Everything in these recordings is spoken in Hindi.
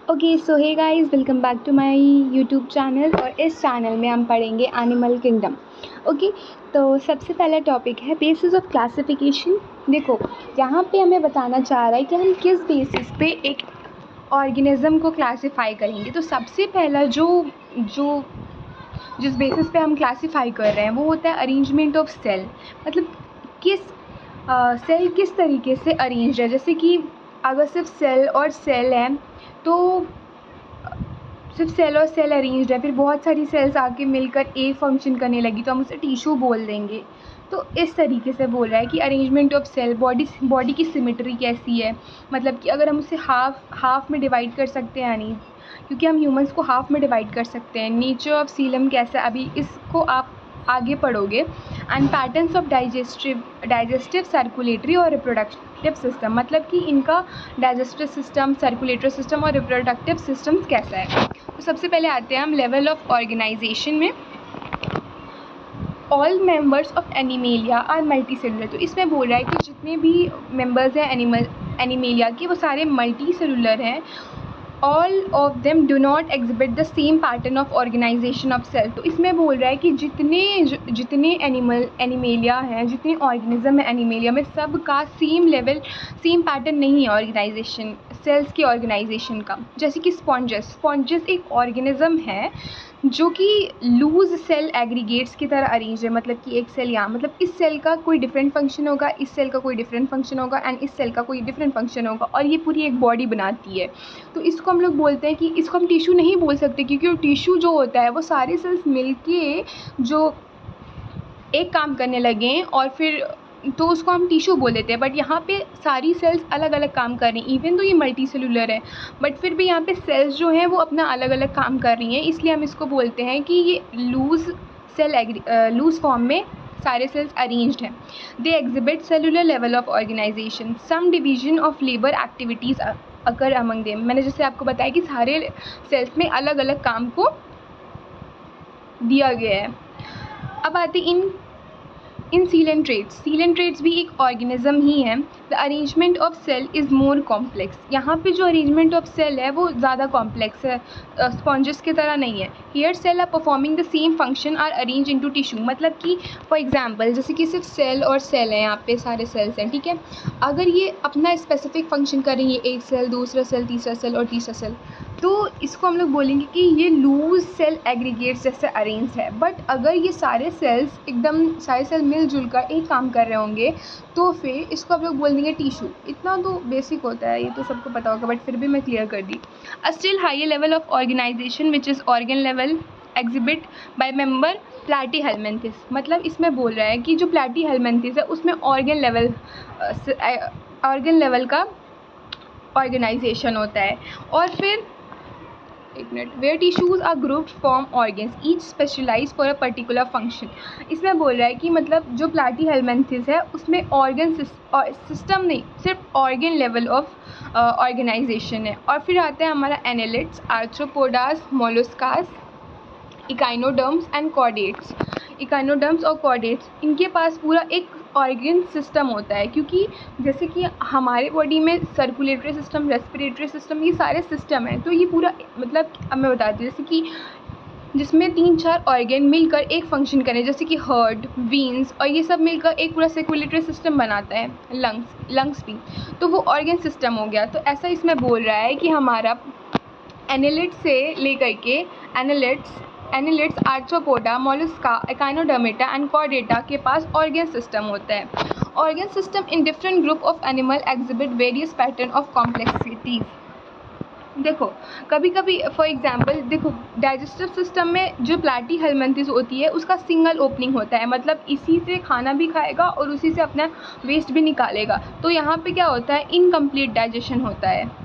Okay so hey guys, welcome back to my YouTube channel. और इस चैनल में हम पढ़ेंगे एनिमल किंगडम। ओके, तो सबसे पहला टॉपिक है बेसिस ऑफ क्लासिफिकेशन। देखो, यहाँ पे हमें बताना चाह रहा है कि हम किस बेसिस पे एक ऑर्गेनिज्म को क्लासिफाई करेंगे। तो सबसे पहला जो जो जिस बेसिस पे हम क्लासिफाई कर रहे हैं वो होता है अरेंजमेंट ऑफ सेल। मतलब किस सेल किस तरीके से अरेंज है। जैसे कि अगर सिर्फ सेल और सेल है तो सिर्फ सेल और सेल अरेंज्ड है, फिर बहुत सारी सेल्स आके मिलकर एक फंक्शन करने लगी तो हम उसे टिश्यू बोल देंगे। तो इस तरीके से बोल रहा है कि अरेंजमेंट ऑफ सेल, बॉडी की सिमेट्री कैसी है। मतलब कि अगर हम उसे हाफ में डिवाइड कर सकते हैं, यानी क्योंकि हम ह्यूमंस को हाफ में डिवाइड कर सकते हैं। नेचर ऑफ सीलम कैसा है अभी इसको आप आगे पढ़ोगे। And patterns of digestive circulatory और रिप्रोडक्टिव सिस्टम, मतलब कि इनका डाइजेस्टिव सिस्टम, सर्कुलेटरी सिस्टम और रिप्रोडक्टिव सिस्टम्स कैसा है। तो सबसे पहले आते हैं हम लेवल ऑफ ऑर्गेनाइजेशन में। All members of Animalia are multicellular. तो इसमें बोल रहा है कि जितने भी मेंबर्स हैं एनिमेलिया के वो सारे मल्टी सेलुलर हैं। All of them do not exhibit the same pattern of organisation of cell. तो इसमें बोल रहा है कि जितने एनिमेलिया हैं, जितने ऑर्गेनिज्म है एनिमेलिया में, सब का सेम पैटर्न नहीं है ऑर्गेनाइजेशन, सेल्स की ऑर्गेनाइजेशन का। जैसे कि स्पॉन्जेस एक ऑर्गेनिज्म है जो कि लूज सेल एग्रीगेट्स की तरह अरेंज है। मतलब कि एक सेल यहाँ, मतलब इस सेल का कोई डिफरेंट फंक्शन होगा, इस सेल का कोई डिफरेंट फंक्शन होगा एंड इस सेल का कोई डिफरेंट फंक्शन होगा, और ये पूरी एक बॉडी बनाती है। तो इसको हम लोग बोलते हैं कि इसको हम टिश्यू नहीं बोल सकते, क्योंकि वो टिश्यू जो होता है वो सारे सेल्स मिलके जो एक काम करने लगें और फिर तो उसको हम टिश्यू बोल देते हैं। बट यहाँ पे सारी सेल्स अलग अलग काम कर रही हैं, इवन तो ये मल्टी सेलुलर है बट फिर भी यहाँ पे सेल्स जो हैं वो अपना अलग अलग काम कर रही हैं। इसलिए हम इसको बोलते हैं कि ये लूज फॉर्म में सारे सेल्स अरेंज्ड हैं। They exhibit cellular level of organisation, some division of labour activities occur among them. मैंने जैसे आपको बताया कि सारे सेल्स में अलग अलग काम को दिया गया है। अब आते इन सीलेंट ट्रेट्स भी एक ऑर्गेनिज्म ही है। The arrangement of cell is more complex. यहाँ पे जो अरेंजमेंट ऑफ सेल है वो ज़्यादा कॉम्प्लेक्स है, स्पॉन्जेस की तरह नहीं है। Here cell are performing the same function are arrange into tissue. मतलब कि फॉर एग्जांपल जैसे कि सिर्फ सेल और सेल है, यहाँ पे सारे सेल्स हैं, ठीक है। अगर ये अपना स्पेसिफिक फंक्शन करेंगे, एक सेल, दूसरा सेल, तीसरा सेल और तीसरा सेल, तो इसको हम लोग बोलेंगे कि ये लूज सेल एग्रीगेट्स जैसे अरेंज है। बट अगर ये सारे सेल मिलजुल कर एक काम कर रहे होंगे तो फिर इसको हम लोग बोल देंगे टिश्यू। इतना तो बेसिक होता है, ये तो सबको पता होगा, बट फिर भी मैं क्लियर कर दी। A still higher level of organisation which is organ level exhibit by member Platyhelminthes. मतलब इसमें बोल रहा है कि जो प्लैटीहेल्मिन्थेस है उसमें ऑर्गन लेवल का ऑर्गेनाइजेशन होता है। और फिर एक minute, where tissues are grouped form organs each specialise for a particular function. इसमें बोल रहा है कि मतलब जो प्लैटीहेल्मिन्थेस है उसमें ऑर्गन सिस्टम नहीं, सिर्फ ऑर्गन लेवल ऑफ ऑर्गेनाइजेशन है। और फिर आता है हमारा एनालिट्स, आर्थ्रोपोडास, मोलस्कास, इकाइनोडर्म्स एंड कॉर्डेट्स। इकाइनोडर्म्स और कॉर्डेट्स, इनके पास पूरा एक ऑर्गन सिस्टम होता है, क्योंकि जैसे कि हमारे बॉडी में सर्कुलेटरी सिस्टम, रेस्पिरेटरी सिस्टम, ये सारे सिस्टम हैं। तो ये पूरा मतलब अब मैं बताती हूँ, जैसे कि जिसमें 3-4 ऑर्गन मिलकर एक फंक्शन करें, जैसे कि हार्ट, वीन्स और ये सब मिलकर एक पूरा सर्कुलेटरी सिस्टम बनाता है। लंग्स भी, तो वो ऑर्गन सिस्टम हो गया। तो ऐसा इसमें बोल रहा है कि हमारा एनालिट से लेकर के annelids, arthropoda, Mollusca, echinodermata and Chordata के पास ऑर्गन सिस्टम होता है। Organ system in different group of animal exhibit various pattern of complexities. देखो, कभी कभी फॉर एग्जांपल देखो, डाइजेस्टिव सिस्टम में जो प्लैटीहेल्मिन्थेस होती है उसका सिंगल ओपनिंग होता है, मतलब इसी से खाना भी खाएगा और उसी से अपना वेस्ट भी निकालेगा। तो यहाँ पे क्या होता है, इनकम्प्लीट डाइजेशन होता है।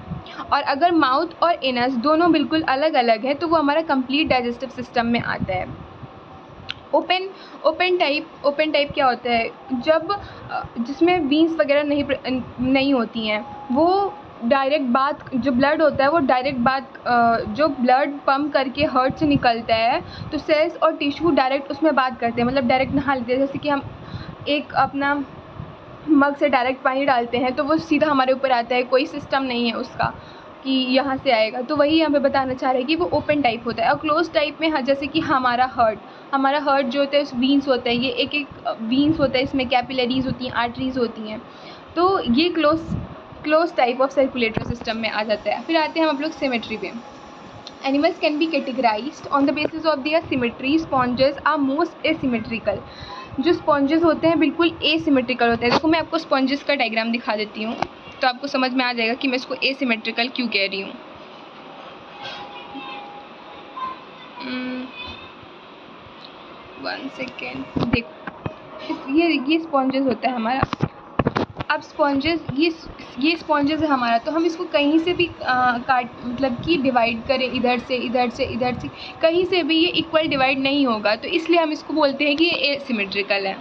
और अगर माउथ और इनस दोनों बिल्कुल अलग अलग है तो वो हमारा कंप्लीट डाइजेस्टिव सिस्टम में आता है। ओपन टाइप क्या होता है, जब जिसमें वीन्स वगैरह नहीं होती हैं, वो डायरेक्ट बात, जो ब्लड होता है वो डायरेक्ट बात, जो ब्लड पंप करके हार्ट से निकलता है तो सेल्स और टिश्यू डायरेक्ट उसमें बात करते हैं, मतलब डायरेक्ट नहा लेते हैं। जैसे कि हम एक अपना मग से डायरेक्ट पानी डालते हैं तो वो सीधा हमारे ऊपर आता है, कोई सिस्टम नहीं है उसका। कि यहाँ से आएगा, तो वही यहाँ पे बताना चाह रहे हैं कि वो ओपन टाइप होता है। और क्लोज टाइप में जैसे कि हमारा हार्ट जो होता है वीन्स होता है, ये एक वीन्स होता है, इसमें कैपिलरीज होती हैं, आर्टरीज होती हैं, तो ये close type of circulatory system में आ जाता है। फिर आते हैं हम लोग सिमेट्री पे। Animals can be categorized on the basis of their symmetry. Sponges are most asymmetrical. जो स्पॉन्जेस होते हैं बिल्कुल एसिमेट्रिकल होते हैं। देखो मैं आपको स्पॉन्जेस का डायग्राम दिखा देती हूँ, तो आपको समझ में आ जाएगा कि मैं इसको एसिमेट्रिकल क्यों कह रही हूँ। वन सेकेंड, देखो ये स्पॉन्जेस होता है हमारा। अब स्पॉन्जेस ये स्पॉन्जेस है हमारा, तो हम इसको कहीं से भी मतलब कि डिवाइड करें, इधर से इधर से इधर से, कहीं से भी ये इक्वल डिवाइड नहीं होगा, तो इसलिए हम इसको बोलते हैं कि ये एसिमेट्रिकल है।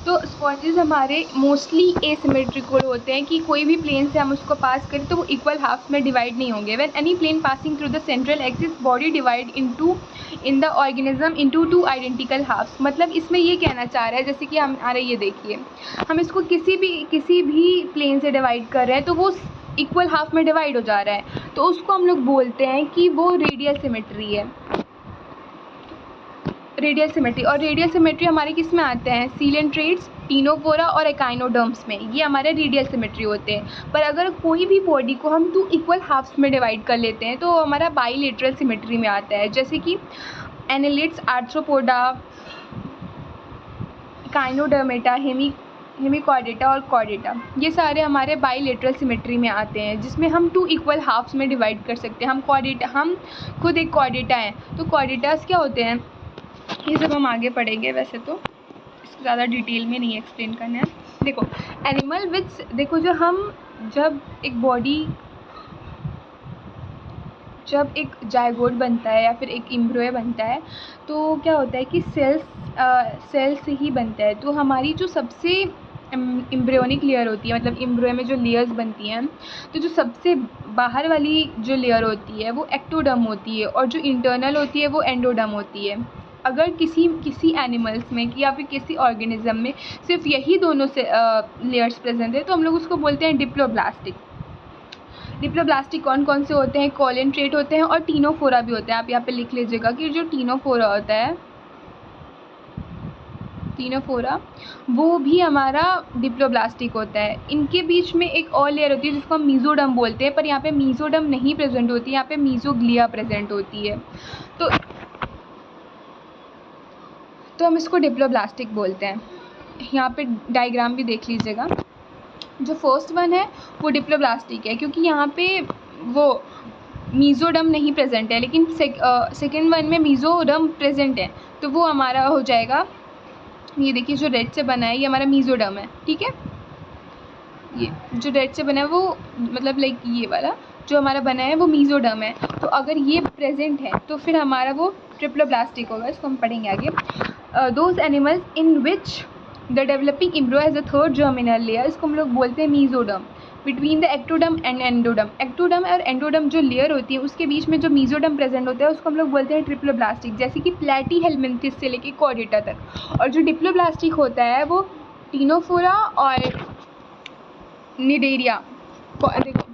तो स्पॉन्जेस हमारे मोस्टली एसिमेट्रिकल होते हैं कि कोई भी प्लेन से हम उसको पास करें तो वो इक्वल हाफ्स में डिवाइड नहीं होंगे। When any plane passing through the central axis body divide in the organism into two identical halves. मतलब इसमें ये कहना चाह रहा है, जैसे कि हम ये देखिए, हम इसको किसी भी प्लेन से डिवाइड कर रहे हैं तो वो इक्वल हाफ में डिवाइड हो जा रहा है, तो उसको हम लोग बोलते हैं कि वो रेडियल सिमेट्री है, रेडियल सिमेट्री। और रेडियल सिमेट्री हमारे किस में आते हैं? सीलेंट्रेट्स, टीनोफोरा और एकाइनोडर्म्स में, ये हमारे रेडियल सिमेट्री होते हैं। पर अगर कोई भी बॉडी को हम 2 इक्वल हाफ्स में डिवाइड कर लेते हैं तो हमारा बाईलेटरल सिमेट्री में आता है, जैसे कि एनालिड्स, आर्थ्रोपोडा, काइनोडर्मेटा, हेमिकॉर्डेटा और कॉर्डेटा, ये सारे हमारे बाईलेटरल सिमेट्री में आते हैं, जिसमें हम 2 इक्वल हाफ्स में डिवाइड कर सकते हैं। हम खुद एक कॉर्डेटा हैं, तो कॉर्डेटास क्या होते हैं ये सब हम आगे पढ़ेंगे, वैसे तो इसको ज़्यादा डिटेल में नहीं एक्सप्लेन करना है। देखो एनिमल विच, देखो जब एक जायगोट बनता है या फिर एक एम्ब्रियो बनता है, तो क्या होता है कि सेल से ही बनता है। तो हमारी जो सबसे एम्ब्रियोनिक लेयर होती है, मतलब एम्ब्रियो में जो लेयर्स बनती हैं, तो जो सबसे बाहर वाली जो लेयर होती है वो एक्टोडर्म होती है, और जो इंटरनल होती है वो एंडोडर्म होती है। अगर किसी एनिमल्स में या फिर किसी ऑर्गेनिज्म में सिर्फ यही दोनों से लेयर्स प्रेजेंट है तो हम लोग उसको बोलते हैं डिप्लोब्लास्टिक। डिप्लोब्लास्टिक कौन कौन से होते हैं? कोलेंट्रेट होते हैं और टीनोफोरा भी होते हैं। आप यहाँ पे लिख लीजिएगा कि जो टीनोफोरा होता है, टीनोफोरा, वो भी हमारा डिप्लोब्लास्टिक होता है। इनके बीच में एक और लेयर होती है जिसको हम मीजोडर्म बोलते हैं, पर यहाँ पे मीजोडर्म नहीं प्रेजेंट होती है, यहाँ पे मीजोग्लिया प्रेजेंट होती है। तो हम इसको डिप्लोब्लास्टिक बोलते हैं। यहाँ पे डायग्राम भी देख लीजिएगा। जो फर्स्ट वन है वो डिप्लोब्लास्टिक है, क्योंकि यहाँ पे वो मीजोडर्म नहीं प्रेजेंट है, लेकिन सेकेंड वन में मीजोडर्म प्रेजेंट है, तो वो हमारा हो जाएगा, ये देखिए जो रेड से बना है ये हमारा मीजोडर्म है, ठीक है। ये जो रेड से बना है वो मतलब लाइक ये वाला जो हमारा बना है वो मीजोडर्म है। तो अगर ये प्रेजेंट है तो फिर हमारा वो ट्रिप्लोब्लास्टिक होगा, इसको हम पढ़ेंगे आगे। Those animals in which the developing embryo has a third germinal layer, इसको हम लोग बोलते हैं mesoderm, between the ectoderm and endoderm. Ectoderm और एंडोडर्म जो लेयर होती है उसके बीच में जो मीजोडर्म प्रेजेंट होता है उसको हम लोग बोलते हैं ट्रिप्लोब्लास्टिक, जैसे कि प्लैटीहेल्मिन्थिस से लेके कॉर्डेटा तक। और जो डिप्लोब्लास्टिक होता है वो टीनोफोरा और निडेरिया, देखो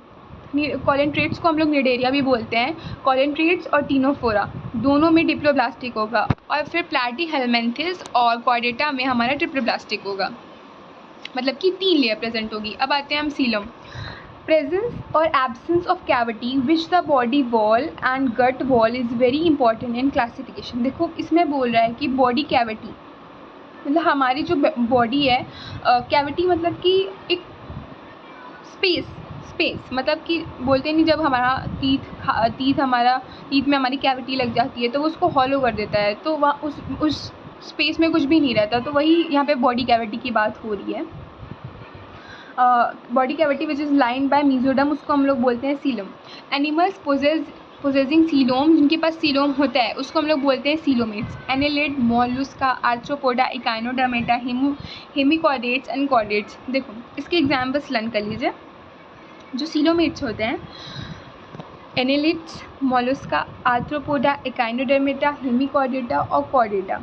कोलेंट्रेट्स को हम लोग निडेरिया भी बोलते हैं, कोलेंट्रेट्स और टीनोफोरा दोनों में डिप्लोब्लास्टिक होगा, और फिर प्लैटीहेल्मिन्थिस और कॉर्डेटा में हमारा ट्रिप्लोब्लास्टिक होगा, मतलब कि 3 लेयर प्रेजेंट होगी। अब आते हैं हम सीलम। प्रेजेंस और absence of cavity which the body wall and gut wall is very important in classification. देखो इसमें बोल रहा है कि बॉडी कैविटी मतलब हमारी जो बॉडी है, कैविटी मतलब कि एक स्पेस मतलब कि बोलते नहीं, जब हमारा टीथ में हमारी कैविटी लग जाती है तो वो उसको हॉलो कर देता है, तो वहाँ उस स्पेस में कुछ भी नहीं रहता, तो वही यहाँ पे बॉडी कैविटी की बात हो रही है। Body cavity which is lined by mesoderm, उसको हम लोग बोलते हैं सीलम। एनिमल्स पोजेसिंग सीलोम, जिनके पास सीलोम होता है उसको हम लोग बोलते हैं coelomates. Annelid, Mollusca, arthropoda, Echinodermata, hemichordates and chordates. देखो इसके एग्जाम्पल्स लर्न कर लीजिए। जो सीलोमेट्स होते हैं annelids, Mollusca, Arthropoda, Echinodermata, Hemichordata और कॉर्डेटा,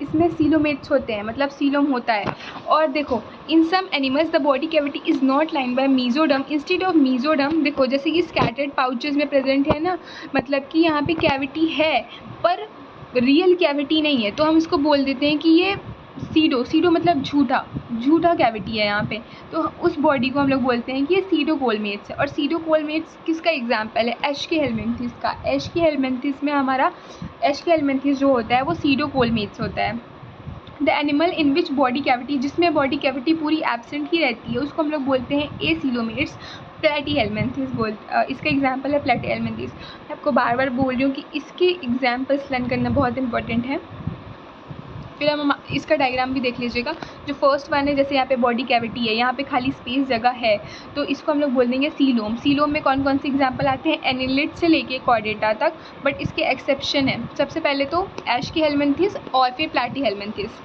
इसमें सीलोमेट्स होते हैं, मतलब सीलोम होता है। और देखो, in some animals the body cavity is not lined by mesoderm instead of mesoderm. देखो जैसे कि स्कैटर्ड पाउचेस में प्रेजेंट है ना, मतलब कि यहाँ पे कैविटी है पर रियल कैविटी नहीं है, तो हम इसको बोल देते हैं कि ये सीडो मतलब झूठा कैविटी है यहाँ पे, तो उस बॉडी को हम लोग बोलते हैं कि ये सीडोकोलमेट्स है। और सीडोकोलमेट्स किसका एग्जाम्पल है? एश्केहेलमिन्थिस का। एश्केहेलमिन्थिस में हमारा एश्केहेलमिन्थिस जो होता है वो सीडोकोलमेट्स होता है। The animal in which body cavity, जिसमें बॉडी कैविटी पूरी एब्सेंट ही रहती है, उसको हम लोग बोलते हैं एसीलोमेट्स। प्लेटीहेलमिन्थिस इसका एग्जाम्पल है प्लेटीहेलमिन्थिस। मैं आपको बार बार बोल रही हूँ कि इसके एग्जाम्पल्स लर्न करना बहुत इंपॉर्टेंट है। फिर हम इसका डायग्राम भी देख लीजिएगा। जो फर्स्ट वन है, जैसे यहाँ पे बॉडी कैविटी है, यहाँ पे खाली स्पेस जगह है, तो इसको हम लोग बोल देंगे सीलोम। सीलोम में कौन कौन से एग्जाम्पल आते हैं? एनिलिड से लेके कॉर्डेटा तक, बट इसके एक्सेप्शन है। सबसे पहले तो एश्केहेलमिन्थिस और फिर प्लैटीहेलमिन्थिस।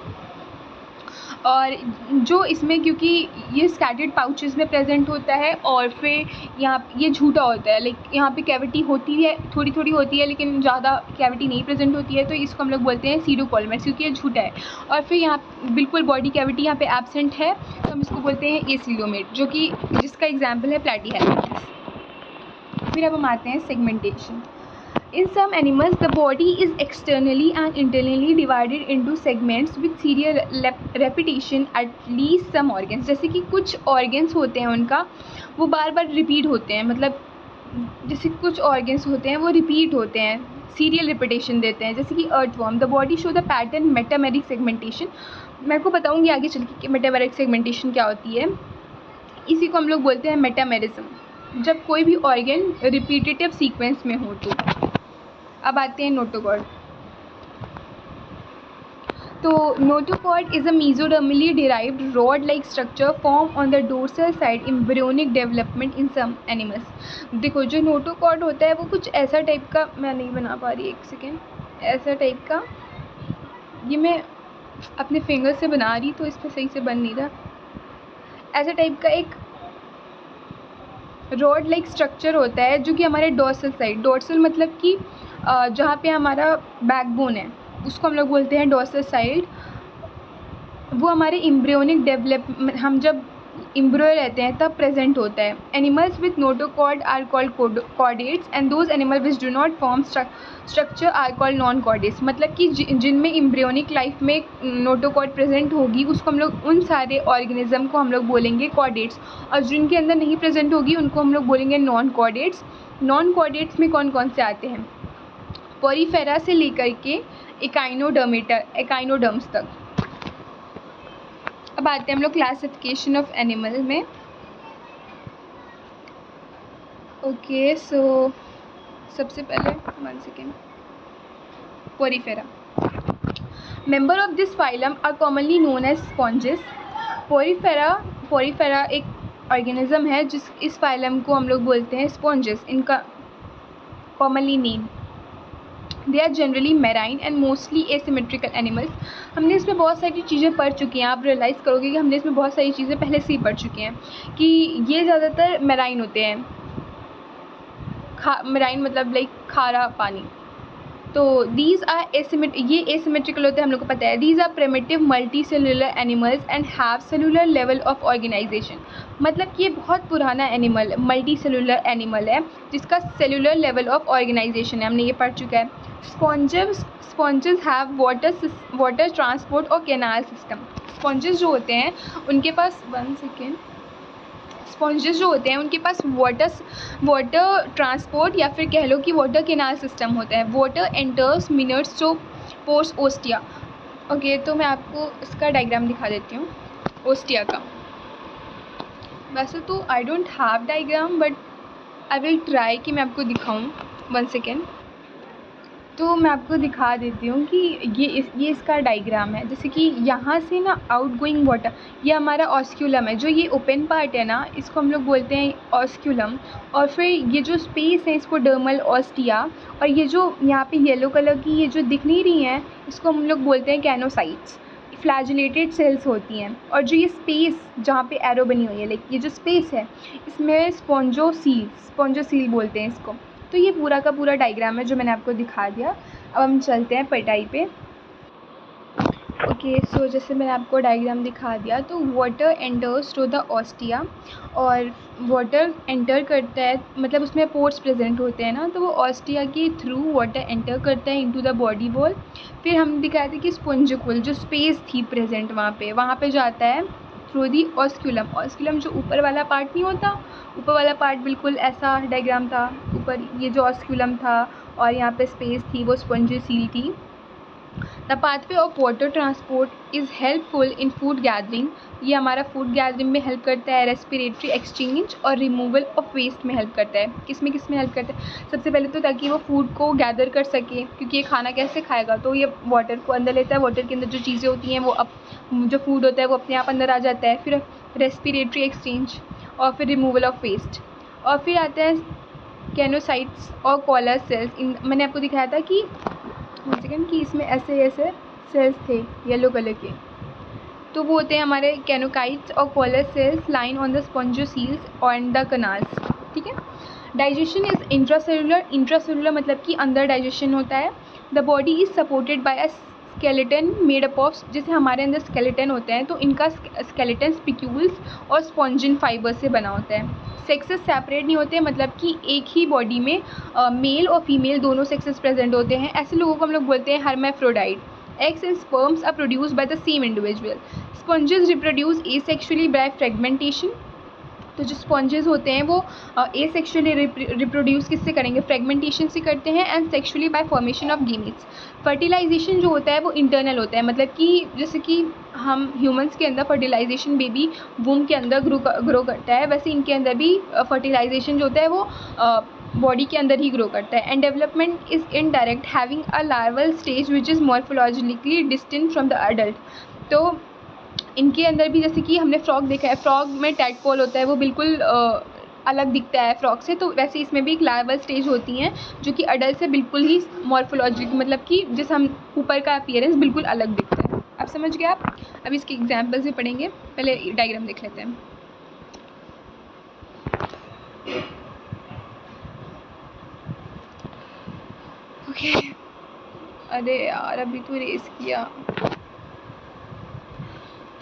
और जो इसमें, क्योंकि ये स्कैटर्ड पाउचेस में प्रेजेंट होता है और फिर यहाँ ये झूठा होता है, लाइक यहाँ पे कैविटी होती है, थोड़ी थोड़ी होती है, लेकिन ज़्यादा कैविटी नहीं प्रेजेंट होती है, तो इसको हम लोग बोलते हैं सीडोकोलमेट्स, क्योंकि ये झूठा है। और फिर यहाँ बिल्कुल बॉडी कैविटी यहाँ पे एब्सेंट है, तो हम इसको बोलते हैं एसीलोमेट, जो कि जिसका एग्जाम्पल है प्लैटीहेलमिन्थिस। फिर अब हम आते हैं segmentation. In some animals, the body is externally and internally divided into segments with serial repetition at least some organs. जैसे कि कुछ organs होते हैं उनका, वो बार बार repeat होते हैं, मतलब जैसे कुछ organs होते हैं वो repeat होते हैं, serial repetition देते हैं। जैसे कि earthworm, the body show the pattern metameric segmentation। मैं आपको बताऊँगी आगे चल के कि metameric segmentation क्या होती है। इसी को हम लोग बोलते हैं मेटामेरिज्म, जब कोई भी ऑर्गन रिपीटेटिव सीक्वेंस में हो तो। अब आते हैं नोटोकॉर्ड। तो notochord is a mesodermally derived rod like structure form on the dorsal side embryonic development in some animals. देखो जो नोटोकॉर्ड होता है वो कुछ ऐसा टाइप का, मैं नहीं बना पा रही, एक सेकेंड, ऐसा टाइप का, ये मैं अपने फिंगर से बना रही तो इस पर सही से बन नहीं रहा। ऐसा टाइप का एक रॉड लाइक स्ट्रक्चर होता है जो कि हमारे डोर्सल साइड, डोर्सल मतलब कि जहाँ पे हमारा बैकबोन है उसको हम लोग बोलते हैं डोर्सल साइड। वो हमारे एम्ब्रियोनिक डेवलप, हम जब एम्ब्रियो रहते हैं तब प्रेजेंट होता है। Animals with notochord are called chordates and those animal which do not form structure are called non chordates. मतलब कि जिनमें एम्ब्रियोनिक लाइफ में नोटोकॉर्ड प्रेजेंट होगी उसको हम लोग, उन सारे ऑर्गेनिज्म को हम लोग बोलेंगे कॉर्डेट्स, और जिनके अंदर नहीं प्रेजेंट होगी उनको हम लोग बोलेंगे नॉन कॉर्डेट्स। नॉन कॉर्डेट्स में कौन कौन से आते हैं? पोरीफेरा से लेकर के एकाइनोडर्म्स तक। अब आते हैं हम लोग क्लासिफिकेशन ऑफ एनिमल में। ओके, सो सबसे पहले 1 second, porifera. Member of this phylum are commonly known as sponges. Porifera एक ऑर्गेनिज्म है जिस इस फाइलम को हम लोग बोलते हैं स्पॉन्जेस, इनका commonly name. They are generally marine and mostly asymmetrical animals. हमने इसमें बहुत सारी चीज़ें पढ़ चुकी हैं, आप रियलाइज़ करोगे कि हमने इसमें बहुत सारी चीज़ें पहले से ही पढ़ चुके हैं कि ये ज़्यादातर मेराइन होते हैं। मेराइन मतलब लाइक खारा पानी। तो दीज आर ये एसिमेट्रिकल होते हैं, हम लोग को पता है। These are primitive multi cellular animals and have cellular level of organization. मतलब कि ये बहुत पुराना एनिमल, मल्टी सेलुलर एनिमल है जिसका सेलुलर लेवल ऑफ ऑर्गेनाइजेशन है, हमने ये पढ़ चुका है। स्पॉन्जेस हैव वाटर ट्रांसपोर्ट और कैनाल सिस्टम। स्पॉन्जेस जो होते हैं उनके पास, 1 सेकेंड, स्पॉन्जेस जो होते हैं उनके पास वाटर ट्रांसपोर्ट या फिर कह लो कि वाटर कैनाल सिस्टम होता है। Water enters minutes to pores ostia. Okay, तो मैं आपको इसका डायग्राम दिखा देती हूँ ओस्टिया का। वैसे तो I don't have diagram but I will try कि मैं आपको दिखाऊँ। 1 सेकेंड, तो मैं आपको दिखा देती हूँ कि ये इसका डायग्राम है। जैसे कि यहाँ से ना आउटगोइंग वाटर, ये हमारा ऑस्क्यूलम है, जो ये ओपन पार्ट है ना इसको हम लोग बोलते हैं ऑस्क्यूलम। और फिर ये जो स्पेस है इसको डर्मल ऑस्टिया, और ये जो यहाँ पे येलो कलर की ये जो दिख नहीं रही हैं इसको हम लोग बोलते हैं कैनोसाइट्स। फ्लैजिलेटेड सेल्स होती हैं। और जो ये स्पेस जहाँ पे एरो बनी हुई है, लाइक ये जो स्पेस है, इसमें स्पॉन्जोसील बोलते हैं इसको। तो ये पूरा का पूरा डायग्राम है जो मैंने आपको दिखा दिया। अब हम चलते हैं पटाई पे। ओके, सो जैसे मैंने आपको डायग्राम दिखा दिया, तो water enters to the ostia, और वाटर एंटर करता है, मतलब उसमें पोर्स प्रेजेंट होते हैं ना, तो वो ऑस्टिया के थ्रू वाटर एंटर करता है इनटू द बॉडी वॉल। फिर हम दिखाए थे कि स्पॉन्जिकुल जो स्पेस थी प्रेजेंट वहाँ पे जाता है थ्रू दी ऑस्क्यूलम जो ऊपर वाला पार्ट नहीं होता, ऊपर वाला पार्ट बिल्कुल ऐसा डायग्राम था, ऊपर ये जो ऑस्क्यूलम था और यहाँ पे स्पेस थी वो स्पॉन्जिसील थी। The pathway of water transport is helpful in food gathering, ये हमारा फूड गैदरिंग में हेल्प करता है, रेस्पिरेटरी एक्सचेंज और रिमूवल ऑफ वेस्ट में हेल्प करता है। किस में हेल्प करता है? सबसे पहले तो ताकि वो फूड को गैदर कर सके, क्योंकि ये खाना कैसे खाएगा, तो ये वाटर को अंदर लेता है, वाटर के अंदर जो चीज़ें होती हैं वो जो फूड होता है वो अपने आप अंदर आ जाता है। फिर रेस्पिरेटरी एक्सचेंज और फिर रिमूवल ऑफ वेस्ट, और फिर आता है कैनोसाइट्स और कॉलर सेल्स। मैंने आपको दिखाया था कि कि इसमें ऐसे सेल्स थे येलो कलर के, तो वो होते हैं हमारे कैनोकाइट्स और collar cells line on the spongocoels and the canals. ठीक है। डाइजेशन इज इंट्रासेलुलर मतलब कि अंदर डाइजेशन होता है। The body is supported by a skeleton made up of, जैसे हमारे अंदर स्केलेटन होते हैं तो इनका स्केलेटन स्पिक्यूल्स और स्पॉन्जिन फाइबर से बना होता है। सेक्सेस सेपरेट नहीं होते, मतलब कि एक ही बॉडी में मेल और फीमेल दोनों सेक्सेस प्रेजेंट होते हैं। ऐसे लोगों को हम लोग बोलते हैं hermaphrodite. Eggs and sperms are produced by the same individual. Sponges reproduce asexually by fragmentation. तो जो स्पॉन्जेस होते हैं वो एसेक्सुअली रिप्रोड्यूस किससे करेंगे? फ्रेगमेंटेशन से करते हैं, and sexually by formation of gametes. Fertilisation जो होता है वो इंटरनल होता है, मतलब कि जैसे कि हम ह्यूमंस के अंदर फर्टिलाइजेशन बेबी वूम के अंदर ग्रो करता है, वैसे इनके अंदर भी फर्टिलाइजेशन जो होता है वो बॉडी के अंदर ही ग्रो करता है। And development is indirect, having a larval stage which is morphologically distinct from the adult. तो इनके अंदर भी, जैसे कि हमने फ्रॉग देखा है, फ्रॉग में टैडपोल होता है वो बिल्कुल अलग दिखता है फ्रॉग से, तो वैसे इसमें भी एक लार्वल स्टेज होती हैं जो कि अडल्ट से बिल्कुल ही मॉर्फोलॉजिक, मतलब कि जैसे हम ऊपर का अपीयरेंस बिल्कुल अलग दिखता है। आप समझ गए आप? अब इसके एग्जाम्पल्स भी पढ़ेंगे, पहले डायग्राम देख लेते हैं। ओके, अरे यार अभी तो रेस किया।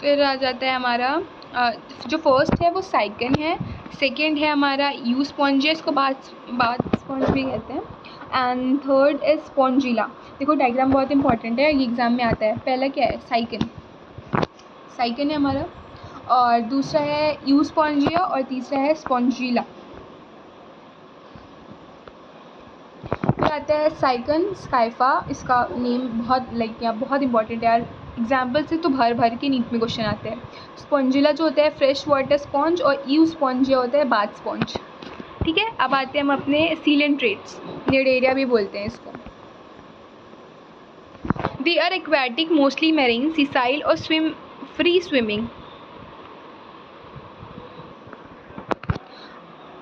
फिर आ जाता है हमारा जो फर्स्ट है वो साइकन है, सेकेंड है हमारा यू स्पॉन्जिया, इसको बात स्पॉन्ज भी कहते हैं, एंड थर्ड इज स्पॉन्जिला। देखो डायग्राम बहुत इंपॉर्टेंट है, ये एग्जाम में आता है। पहला क्या है? साइकन है हमारा, और दूसरा है यू स्पॉन्जिया, और तीसरा है स्पॉन्जिला। फिर आता है साइकन स्काइफा, इसका नेम बहुत इंपॉर्टेंट है यार, एग्जाम्पल से तो भर के नीट में क्वेश्चन आते हैं। स्पॉन्जिला जो होता है फ्रेश वाटर स्पॉन्ज, और यू स्पॉन्जिया होता है बाथ स्पॉन्ज। ठीक है। अब आते हैं हम अपने सीलेंट ट्रेट्स, निडेरिया भी बोलते हैं इसको। They are aquatic, mostly marine, sessile और free swimming.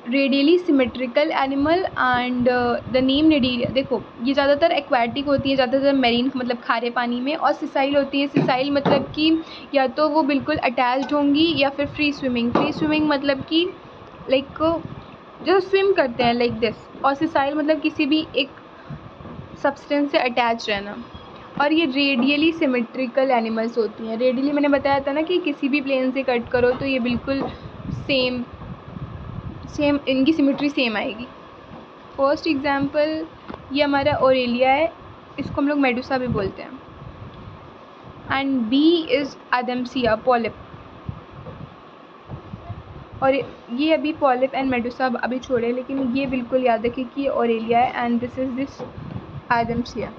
Radially symmetrical animal, and the name Cnidaria, देखो ये ज़्यादातर एक्वेटिक होती है, ज़्यादातर मेरीन मतलब खारे पानी में, और सिसाइल होती है। सिसाइल मतलब कि या तो वो बिल्कुल अटैच्ड होंगी या फिर फ्री स्विमिंग मतलब कि लाइक जो स्विम करते हैं लाइक दिस, और सिसाइल मतलब किसी भी एक सब्सटेंस से अटैच रहना। और ये रेडियली सिमेट्रिकल एनिमल्स होती हैं। रेडियली मैंने बताया था ना कि किसी भी प्लेन से कट करो तो ये बिल्कुल सेम इनकी सिमेट्री सेम आएगी। फर्स्ट एग्जांपल ये हमारा ओरेलिया है, इसको हम लोग मेडुसा भी बोलते हैं, एंड बी इज़ आदमसिया, पॉलिप। और ये अभी पॉलिप एंड मेडुसा अभी छोड़े, लेकिन ये बिल्कुल याद रखिए कि ओरेलिया है, and this is Adamsia.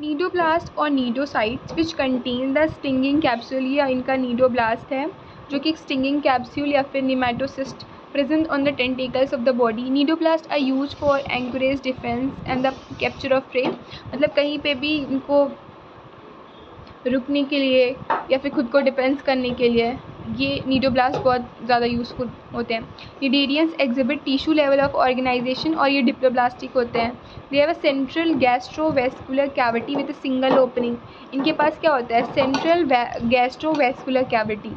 Cnidoblast और cnidocytes which contain the stinging capsule, या इनका नीडोब्लास्ट है जो कि एक स्टिंगिंग कैप्सूल या फिर nematocyst present on the tentacles of the body. Nidoplasts are used for anchorage defense and the capture of prey, मतलब कहीं पे भी इनको रुकने के लिए या फिर खुद को डिफेंस करने के लिए ये नीडोब्लास्ट बहुत ज़्यादा यूज़फुल होते हैं। Cnidarians exhibit tissue level of organization और ये डिप्लोब्लास्टिक होते हैं। They have a central gastrovascular cavity with a single opening. इनके पास क्या होता है? सेंट्रल गैस्ट्रोवेस्कुलर कैविटी,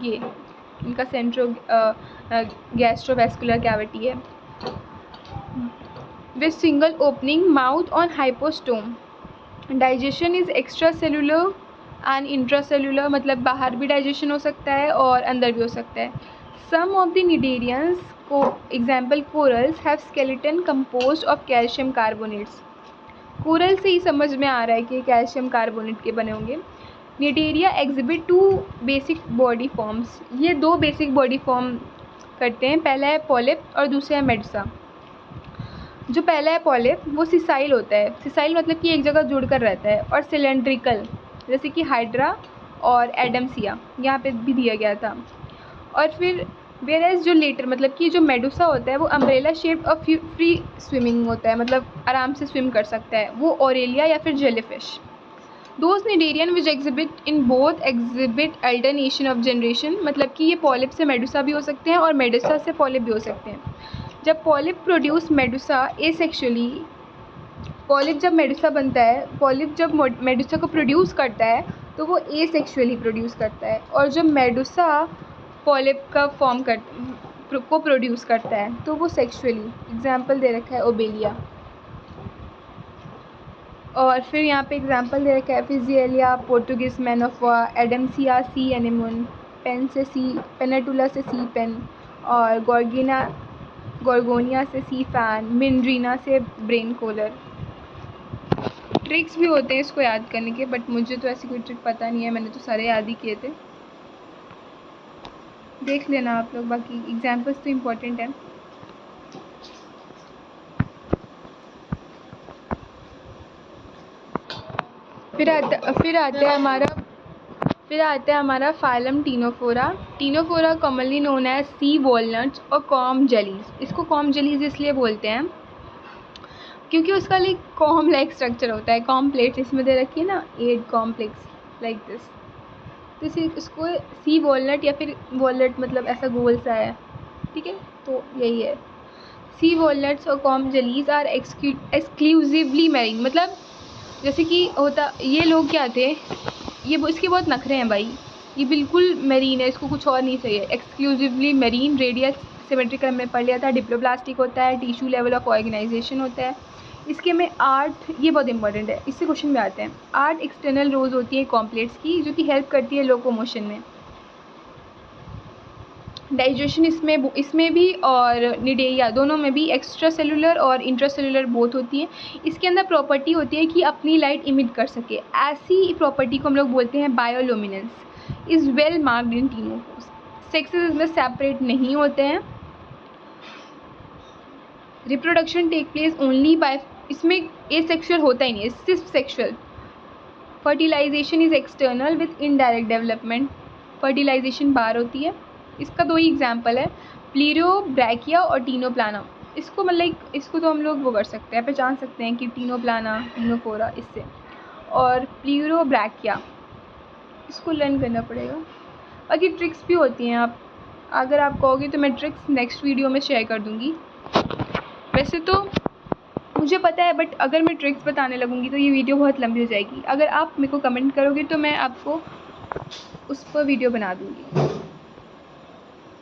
ये इनका सेंट्रल गैस्ट्रोवेस्कुलर कैविटी है with single opening, mouth on hypostome. Digestion is extra cellular and intracellular, मतलब बाहर भी डाइजेशन हो सकता है और अंदर भी हो सकता है। सम ऑफ द निडेरियंस को example corals have skeleton composed of calcium carbonates. Coral से ही समझ में आ रहा है कि कैल्शियम कार्बोनेट के बने होंगे। Cnidaria exhibit 2 basic body forms. ये 2 बेसिक बॉडी फॉर्म करते हैं। पहला है पॉलिप और दूसरा है मेडुसा। जो पहला है पॉलिप वो सिसाइल होता है। सिसाइल मतलब कि एक जगह जुड़कर रहता है, और सिलेंड्रिकल जैसे कि हाइड्रा और एडम्सिया यहाँ पे भी दिया गया था। और फिर वेयरएज जो लेटर मतलब कि जो मेडुसा होता है वो अम्ब्रेला शेप्ड और फ्री स्विमिंग होता है, मतलब आराम से स्विम कर सकता है। वो ऑरेलिया या फिर jellyfish. Those cnidarian which exhibit in both exhibit alternation of generation, मतलब कि ये पॉलिप से मेडुसा भी हो सकते हैं और मेडुसा से पॉलिप भी हो सकते हैं। जब polyp produce Medusa asexually, polyp जब मेडुसा बनता है, पॉलिप जब मेडुसा को प्रोड्यूस करता है तो वो एसेक्सुअली प्रोड्यूस करता है, और जब मेडुसा पॉलिप का फॉर्म को प्रोड्यूस करता है तो वो सेक्सुअली। एग्जाम्पल दे रखा है ओबेलिया। और फिर यहाँ पे एग्जाम्पल दे रखा है Physalia, Portuguese man of war, Adamsia sea anemone, Pennatula से सी पेन, और गोर्गोनिया से सी फैन, मिनड्रीना से ब्रेन कोलर। ट्रिक्स भी होते हैं इसको याद करने के, बट मुझे तो ऐसी कोई ट्रिक पता नहीं है, मैंने तो सारे याद ही किए थे। देख लेना आप लोग, बाकी एग्जाम्पल्स तो इम्पोर्टेंट है। फिर आता है हमारा phylum Ctenophora. Ctenophora commonly known as sea walnuts और कॉम जेलीज। इसको कॉम जेलीज इसलिए बोलते हैं क्योंकि उसका लाइक कॉम लाइक स्ट्रक्चर होता है। कॉम प्लेट्स इसमें दे रखी है ना, 8 कॉम्प्लेक्स लाइक दिस, तो इसे इसको सी वॉलनट या फिर वॉलनट मतलब ऐसा गोल सा है, ठीक है, तो यही है। सी वॉलनट्स और comb jellies are exclusively marine, मतलब जैसे कि होता ये लोग क्या थे, ये इसके बहुत नखरे हैं भाई, ये बिल्कुल मेरीन है, इसको कुछ और नहीं चाहिए। एक्सक्लूसिवली मेरीन, रेडियस सिमेट्रिकल हमने पढ़ लिया था, डिप्लोप्लास्टिक होता है, टिश्यू लेवल ऑफ ऑर्गेनाइजेशन होता है। इसके में 8, ये बहुत इंपॉर्टेंट है, इससे क्वेश्चन में आते हैं। 8 एक्सटर्नल रोज होती है कॉम्प्लेट्स की, जो कि हेल्प करती है लोकोमोशन में। डाइजेशन इसमें भी और निडेरिया दोनों में भी एक्स्ट्रा सेलुलर और इंट्रासेलुलर बोथ होती है। इसके अंदर प्रॉपर्टी होती है कि अपनी लाइट इमिट कर सके। ऐसी प्रॉपर्टी को हम लोग बोलते हैं bioluminescence. Is well marked in ctenophores. Sexes इसमें सेपरेट नहीं होते हैं। Reproduction take place only by, इसमें एसेक्सुअल होता ही नहीं है, सिर्फ sexual. Fertilisation is external with indirect development. Fertilisation बाहर होती है। इसका 2 ही एग्जाम्पल है, प्लीरोब्रैकिया और टीनोप्लाना। इसको मतलब इसको तो हम लोग वो कर सकते हैं, पहचान सकते हैं कि टीनोप्लाना, टीनोफोरा इससे, और प्लीरोब्रैकिया इसको लर्न करना पड़ेगा। बाकी ट्रिक्स भी होती हैं, आप अगर आप कहोगे तो मैं ट्रिक्स नेक्स्ट वीडियो में शेयर कर दूँगी। वैसे तो मुझे पता है, बट अगर मैं ट्रिक्स बताने लगूँगी तो ये वीडियो बहुत लंबी हो जाएगी। अगर आप मेरे को कमेंट करोगे तो मैं आपको उस पर वीडियो बना दूँगी।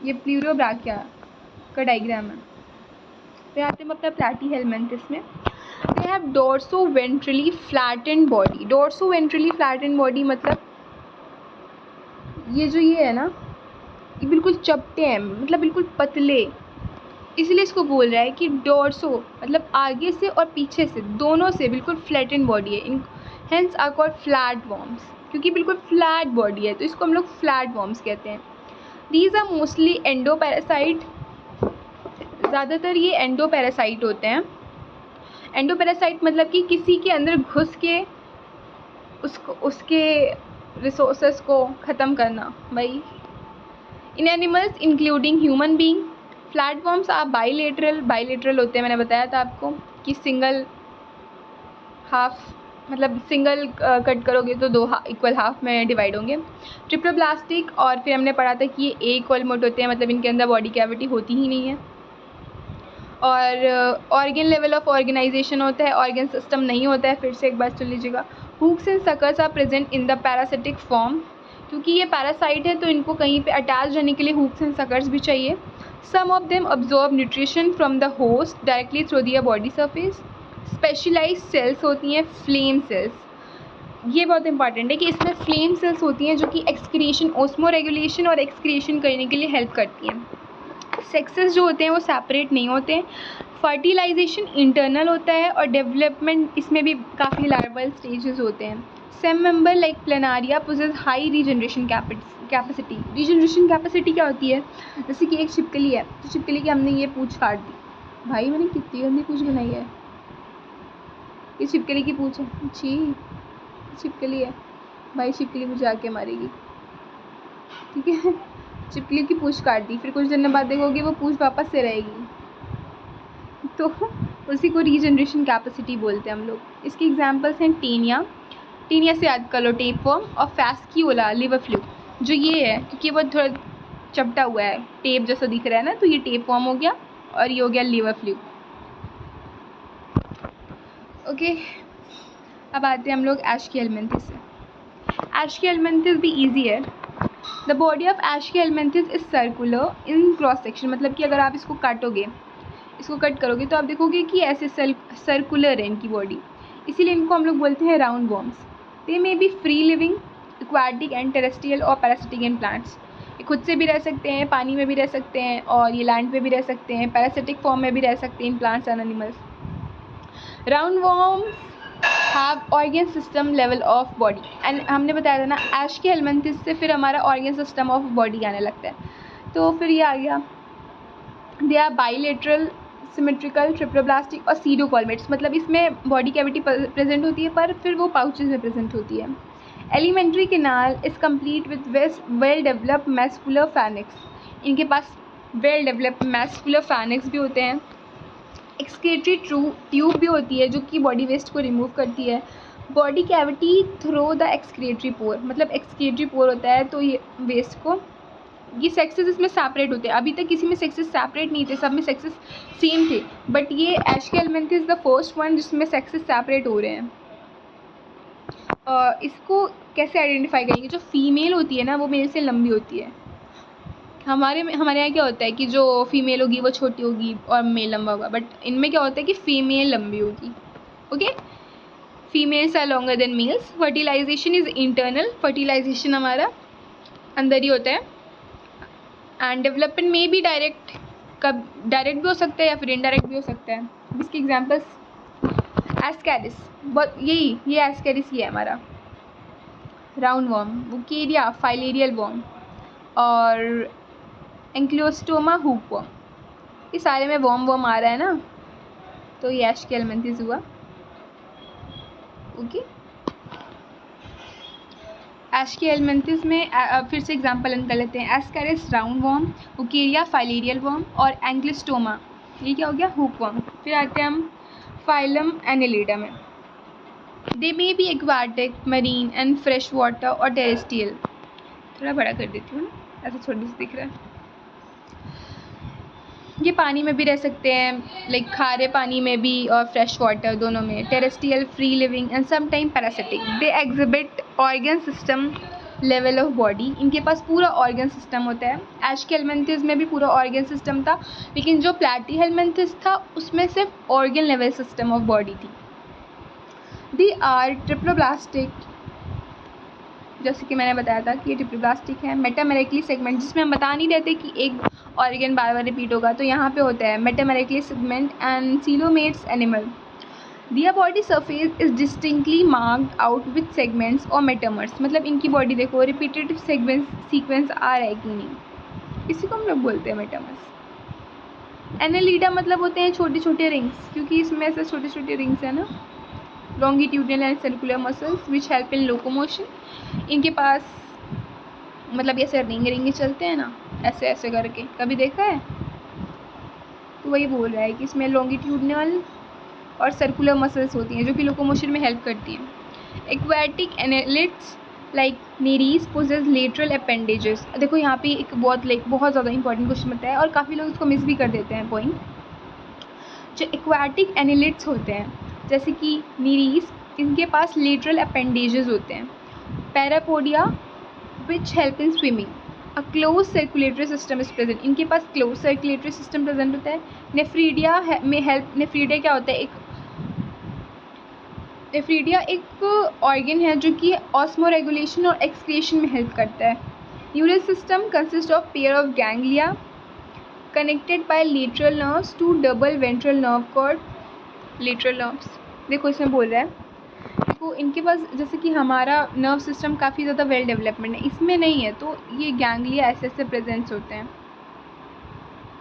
ये प्लीरोब्रैकिया का डायग्राम है। तो आते हैं अपना प्लैटीहेलमिन्थस में। They have dorso ventrally flattened body. Dorso ventrally flattened body मतलब ये है ना, ये बिल्कुल चपटे हैं, मतलब बिल्कुल पतले, इसलिए इसको बोल रहा है कि डोर्सो मतलब आगे से और पीछे से दोनों से बिल्कुल फ्लैटेंड बॉडी है। Hence are called flat worms, क्योंकि बिल्कुल फ्लैट बॉडी है तो इसको हम लोग फ्लैट वॉर्म्स कहते हैं। These are mostly endoparasite. ज़्यादातर ये एंडोपैरासाइट होते हैं। एंडोपैरासाइट मतलब कि किसी के अंदर घुस के उसके रिसोर्सेस को ख़त्म करना भाई। In animals including human being, flatworms are bilateral होते हैं। मैंने बताया था आपको कि सिंगल हाफ मतलब सिंगल कट करोगे तो दो इक्वल हाफ में डिवाइड होंगे। ट्रिप्लोब्लास्टिक, और फिर हमने पढ़ा था कि ये ए इक्वल मोड होते हैं, मतलब इनके अंदर बॉडी कैविटी होती ही नहीं है। और ऑर्गन लेवल ऑफ ऑर्गेनाइजेशन होता है, ऑर्गन सिस्टम नहीं होता है। फिर से एक बार सुन लीजिएगा, hooks and suckers are present in the parasitic form, क्योंकि ये पैरासाइट है तो इनको कहीं पे अटैच रहने के लिए हुक्स एंड सकर्स भी चाहिए। Some of them absorb nutrition from the host directly through their body surface. Specialised cells होती हैं फ्लेम सेल्स, ये बहुत इंपॉर्टेंट है कि इसमें फ्लेम सेल्स होती हैं जो कि एक्सक्रीशन, ओस्मो रेगुलेशन और एक्सक्रीशन करने के लिए हेल्प करती हैं। सेक्सेस जो होते हैं वो सेपरेट नहीं होते हैं। फर्टिलाइजेशन इंटरनल होता है और डेवलपमेंट इसमें भी काफ़ी लार्वल स्टेजेस होते हैं। Same member like Planaria possess high regeneration capacity. Regeneration capacity क्या होती है, जैसे कि एक छिपकली है, तो छिपकली की हमने ये पूँछ काट दी, भाई मैंने कितनी गंदी पूँछ बनाई है, ये छिपकली की पूँछ है, छी छिपकली है भाई, छिपकली मुझे आके मारेगी, ठीक है। छिपकली की पूँछ काट दी, फिर कुछ दिन बाद देखोगे वो पूँछ वापस से रहेगी, तो उसी को रीजनरेशन कैपेसिटी बोलते हैं हम लोग। इसके एग्जांपल्स हैं टेनिया, टेनिया से याद कर लो टेपवर्म, और फैस्क्यूला लिवर फ्लू, जो ये है क्योंकि वो थोड़ा चपटा हुआ है, टेप जैसा दिख रहा है ना, तो ये टेपवर्म हो गया और ये हो गया लिवर फ्लू। ओके, अब आते हैं हम लोग एस्कियलमेंथिस से। एस्कियलमेंथिस भी ईजी है। The body of aschelminthes is circular in cross section, मतलब कि अगर आप इसको काटोगे, इसको कट करोगे तो आप देखोगे कि ऐसे सर्कुलर है इनकी बॉडी, इसीलिए इनको हम लोग बोलते हैं round worms. They may B free living, aquatic and terrestrial और पैरासिटिक इन प्लांट्स। ये खुद से भी रह सकते हैं, पानी में भी रह सकते हैं, और ये लैंड पे भी रह सकते हैं, पैरासिटिक फॉर्म में भी रह सकते हैं in plants and animals. Round worms have organ system level of body, and हमने बताया था ना एस्कियलमेंथिस से फिर हमारा ऑर्गन सिस्टम ऑफ बॉडी आने लगता है, तो फिर ये आ गया। They are bilateral, symmetrical, triploblastic और सीडोकॉलमेट्स, मतलब इसमें बॉडी कैविटी प्रेजेंट होती है पर फिर वो पाउचेज में प्रेजेंट होती है। Alimentary canal is complete with well developed muscular pharynx, इनके पास वेल डेवलप्ड मैस्कुलर फैनिक्स भी होते हैं। एक्सक्रीटरी ट्यूब भी होती है जो कि बॉडी वेस्ट को रिमूव करती है। Body cavity through the excretory पोर, मतलब एक्सक्रीटरी पोर होता है तो ये वेस्ट को, ये सेक्सेस इसमें सेपरेट होते हैं। अभी तक किसी में सेक्सेस सेपरेट नहीं थे, सब में सेक्सेस सेम थे, बट ये एस्कियलमेंथिस द फर्स्ट वन जिसमें सेक्सेस सेपरेट हो रहे हैं। इसको कैसे आइडेंटिफाई करेंगे, जो फीमेल होती है ना वो मेल से लंबी होती है। हमारे यहाँ क्या होता है कि जो फीमेल होगी वो छोटी होगी और मेल लंबा होगा, बट इनमें क्या होता है कि फीमेल लंबी होगी। Okay, females are longer than males. Fertilization is internal, fertilization हमारा अंदर ही होता है। एंड डेवलपमेंट में भी डायरेक्ट भी हो सकता है या फिर इनडायरेक्ट भी हो सकता है। इसके एग्जांपल्स एस्कैरिस, ये एस्कैरिस ये है हमारा round worm, Wuchereria filarial worm और एंक्लोस्टोमा हुक वर्म, ये सारे में वर्म आ रहा है ना, तो ये एस्कियलमेंथिस हुआ। ओके, एस्कियलमेंथिस में फिर से एग्जांपल कर लेते हैं। Ascaris roundworm, Wuchereria filarial worm और एंक्लोस्टोमा ये क्या हो गया, हुक वर्म। फिर आते हैं हम फाइलम एनेलिडा में। They may be aquatic, marine and freshwater और टेरेस्ट्रियल। थोड़ा बड़ा कर देती हूँ ना, ऐसा छोटी सी दिख रहा है। ये पानी में भी रह सकते हैं, लाइक खारे पानी में भी और फ्रेश वाटर दोनों में। Terrestrial, free living and sometime parasitic. They exhibit organ system level of body, इनके पास पूरा ऑर्गन सिस्टम होता है। एस्कियलमेंथिस में भी पूरा ऑर्गन सिस्टम था, लेकिन जो प्लैटीहेलमिन्थिस था उसमें सिर्फ organ level system of body थी। दे आर ट्रिप्लोब्लास्टिक, जैसे कि मैंने बताया था कि ये ट्रिप्लोब्लास्टिक है। मेटामेरिकली सेगमेंट, जिसमें हम बता नहीं रहते कि एक ऑर्गन बार बार रिपीट होगा, तो यहाँ पे होता है metamerically segment. And coelomates animal, their body surface is distinctly marked out with segments और मेटामर्स, मतलब इनकी बॉडी देखो रिपीटेटिव सीक्वेंस आ रहा है कि नहीं, इसी को हम लोग बोलते हैं मेटामर्स। एनालिडा मतलब होते हैं छोटे छोटे रिंग्स, क्योंकि इसमें ऐसे छोटे छोटे रिंग्स है ना। Longitudinal and circular muscles which help in locomotion, इनके पास मतलब ऐसे रिंग चलते हैं ना, ऐसे ऐसे करके, कभी देखा है? तो वही बोल रहा है कि इसमें लॉन्गिट्यूडनल और सर्कुलर मसल्स होती हैं जो कि लोकोमोशन में हेल्प करती हैं। Aquatic annelids like nereis possess lateral appendages. देखो यहाँ पे एक बहुत ज़्यादा इंपॉर्टेंट क्वेश्चन बनता है और काफ़ी लोग इसको मिस भी कर देते हैं पॉइंट। जो एक्वाटिक एनालिट्स होते हैं जैसे कि नीरीज, इनके पास लेटरल अपेंडेजेस होते हैं। Parapodia which help in swimming, a close circulatory system is present, इनके पास क्लोज सर्कुलेटरी सिस्टम प्रेजेंट होता है। नेफ्रीडिया में हेल्प, नेफ्रीडिया क्या होता है, नेफ्रीडिया एक ऑर्गन है जो कि ऑस्मो रेगुलेशन और एक्सक्रीशन में हेल्प करता है। Neural system consist of pair of ganglia connected by lateral nerves to double ventral nerve cord, lateral nerves. देखो इसमें बोल रहा है, देखो इनके पास जैसे कि हमारा नर्व सिस्टम काफ़ी ज़्यादा वेल डेवलपमेंट है, इसमें नहीं है, तो ये गैंग्लिया ऐसे ऐसे प्रेजेंट्स होते हैं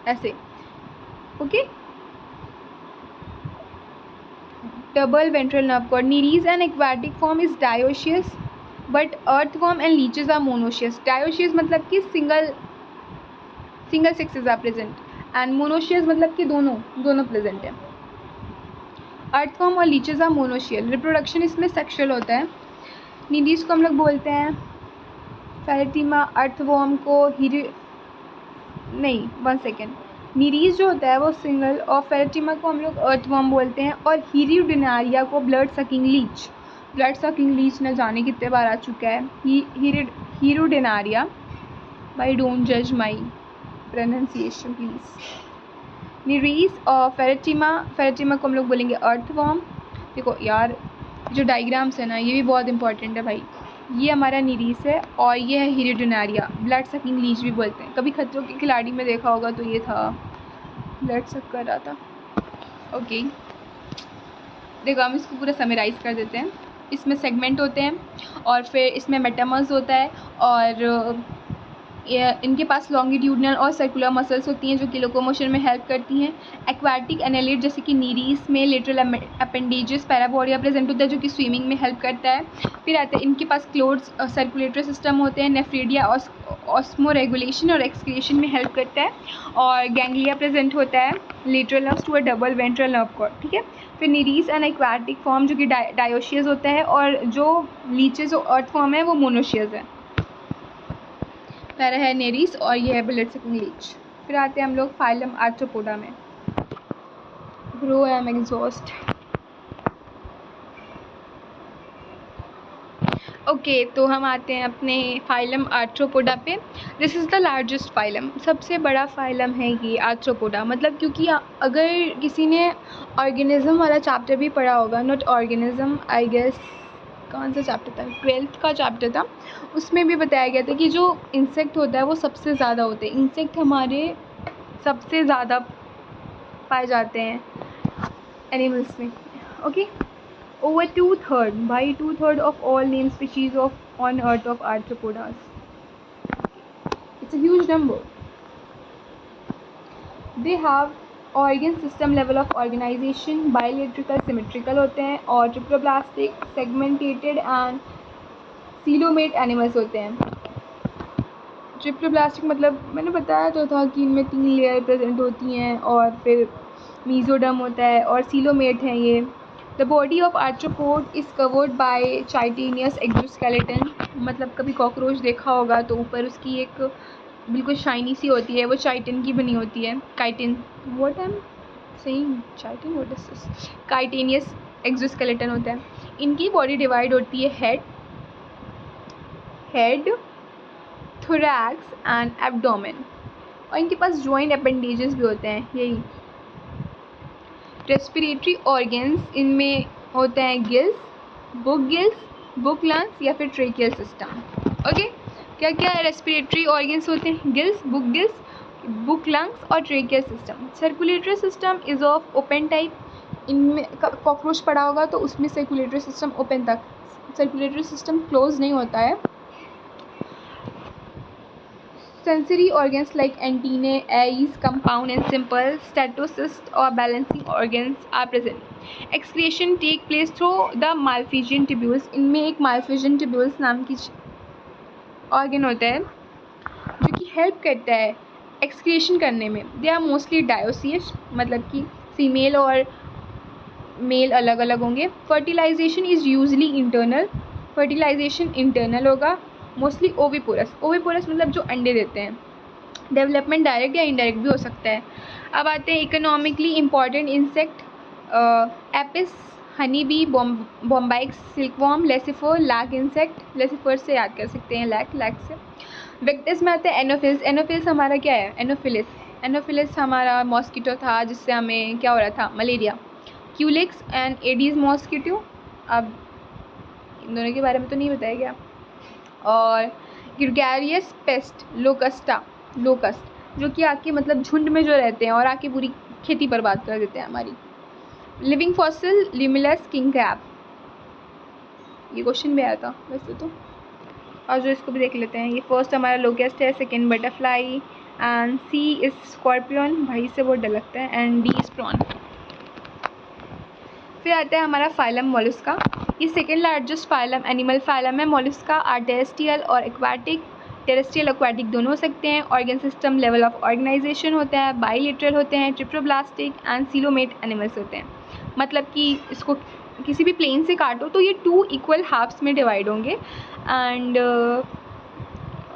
ऐसे, okay. Double ventral nerve cord. Nereis and aquatic form is dioecious, but earthworm and leeches are monoecious. Dioecious मतलब कि single sexes are present, and monoecious मतलब कि दोनों present है। earthworm और leeches are monoecial. Reproduction इसमें sexual होता है। Nereis को हम लोग बोलते हैं Pharetima, earthworm को नीरीज जो होता है वो सिंगल, और फेरेटिमा को हम लोग अर्थवर्म बोलते हैं, और हीरियोडेनारिया को ब्लड सकिंग लीच न जाने कितने बार आ चुका है हीरियोडेनारिया। भाई डोंट जज माई प्रोनाउंसिएशन प्लीज़। नीरीज और फेरेटिमा को हम लोग बोलेंगे अर्थवर्म। देखो यार जो डायग्राम्स है ना ये भी बहुत इंपॉर्टेंट है भाई। ये हमारा नीरीस है और ये है हीरियोडेनारिया, ब्लड सकिंग लीच भी बोलते हैं। कभी खतरों के खिलाड़ी में देखा होगा तो ये था, ब्लड सक कर रहा था, ओके। देखो हम इसको पूरा समराइज़ कर देते हैं। इसमें सेगमेंट होते हैं और फिर इसमें मेटामर्स होता है, और इनके पास लॉन्गिट्यूडनल और सर्कुलर मसल्स होती हैं जो कि लोकोमोशन में हेल्प करती हैं। एक्वाटिक एनालिट जैसे कि नीरीस में लेटरल अपेंडेजेस पैरापोडिया प्रेजेंट होता है जो कि स्विमिंग में हेल्प करता है। फिर आते हैं इनके पास क्लोज सर्कुलेटरी सिस्टम होते हैं। नेफ्रीडिया ऑस्मो रेगुलेशन और एक्सक्रीशन में हेल्प करता है, और गैंग्लिया प्रेजेंट होता है lateral nerves to a double ventral nerve cord, ठीक है। फिर नीरीस एंड एक्वाटिक फॉर्म जो कि डायोशियस होता है, और जो लीचेस और अर्थ फॉर्म है वो मोनोशियस है। पैरा है नेरीस और ये है ब्लड सकिंग लीच। फिर आते हैं हम लोग फाइलम आर्थ्रोपोडा में। Bro I am exhaust. Okay तो हम आते हैं अपने फाइलम आर्थ्रोपोडा पे। This is the largest phylum, सबसे बड़ा फाइलम है ये आर्थ्रोपोडा। मतलब क्योंकि अगर किसी ने ऑर्गेनिज्म वाला चैप्टर भी पढ़ा होगा, नॉट ऑर्गेनिज्म, आई गेस कौन सा चैप्टर था, 12th का चैप्टर था, उसमें भी बताया गया था कि जो इंसेक्ट होता है वो सबसे ज़्यादा होते हैं। इंसेक्ट हमारे सबसे ज़्यादा पाए जाते हैं एनिमल्स में, okay. Over 2/3 of all named species on Earth of arthropodas. It's a huge number. They have organ system level of organization, bilateral symmetrical होते हैं, और ट्रिप्लोप्लास्टिक segmented and coelomate animals होते हैं। ट्रिप्लोप्लास्टिक मतलब मैंने बताया तो था कि इनमें 3 लेयर प्रेजेंट होती हैं, और फिर मीजोडर्म होता है, और सीलोमेट हैं ये। The body of arthropod is covered by chitinous exoskeleton। मतलब कभी कॉकरोच देखा होगा तो ऊपर उसकी एक बिल्कुल शाइनी सी होती है, वो चाइटिन की बनी होती है। Chitin, what I am saying, chitin, what is this, chitinous exoskeleton होता है। इनकी बॉडी डिवाइड होती है हेड, थोरैक्स एंड एब्डोमेन, और इनके पास जॉइंट अपेंडेजेस भी होते हैं। यही रेस्पिरेटरी ऑर्गन्स इनमें होते हैं गिल्स, बुक लंग्स या फिर ट्रेकियल सिस्टम, ओके। क्या क्या रेस्पिरेटरी ऑर्गन्स होते हैं, गिल्स, बुक लंग्स और tracheal system. Circulatory system is of open type. इनमें कॉकरोच पड़ा होगा तो उसमें सर्कुलेटरी सिस्टम ओपन तक, सर्कुलेटरी सिस्टम क्लोज नहीं होता है। Sensory organs like antennae, eyes, compound and simple statocyst or balancing organs are present. Excretion take place through the Malpighian tubules। इनमें एक Malpighian tubules नाम की organ होता है जो कि हेल्प करता है एक्सक्रीशन करने में। दे आर मोस्टली डायोसियस, मतलब कि फीमेल और मेल अलग अलग होंगे। Fertilization is usually internal, fertilization internal होगा। मोस्टली ओविपोरस, ओविपोरस मतलब जो अंडे देते हैं। डेवलपमेंट डायरेक्ट या इनडायरेक्ट भी हो सकता है। अब आते हैं economically important insect, Apis, honey bee, Bombyx, silkworm, Laccifer, lac insect, Laccifer से याद कर सकते हैं लैक, लैक से। वेक्टर्स में आते हैं एनोफिल्स, एनोफिल्स हमारा क्या है, एनोफिलिस, एनोफिलिस हमारा मॉस्किटो था जिससे हमें क्या हो रहा था, malaria. Culex and aedes mosquito, अब इन दोनों के बारे में तो नहीं बताया गया। और ग्रेगरियस पेस्ट, लोकस्टा, लोकस्ट जो कि आके मतलब झुंड में जो रहते हैं और आके पूरी खेती बर्बाद कर देते हैं हमारी। लिविंग फॉसिल, लिमिलस, किंग क्रैब, ये क्वेश्चन भी आया था वैसे तो, और जो इसको भी देख लेते हैं। ये फर्स्ट हमारा लोकेस्ट है, second butterfly, and C is scorpion, भाई से बहुत डर लगता है, एंड डी इज प्रॉन। फिर आता है हमारा फाइलम मोलस्का, ये second largest phylum animal phylum है। मोलस्का आर टेरेस्ट्रियल और एक्वाटिक, टेरेस्ट्रियल एक्वाटिक दोनों हो सकते हैं। Organ system level of organization होता है, बाइलेटरल होते हैं, ट्रिप्लोब्लास्टिक एंड सीलोमेट एनिमल्स होते हैं। मतलब कि इसको किसी भी प्लेन से काटो तो ये 2 इक्वल हाफ्स में डिवाइड होंगे। एंड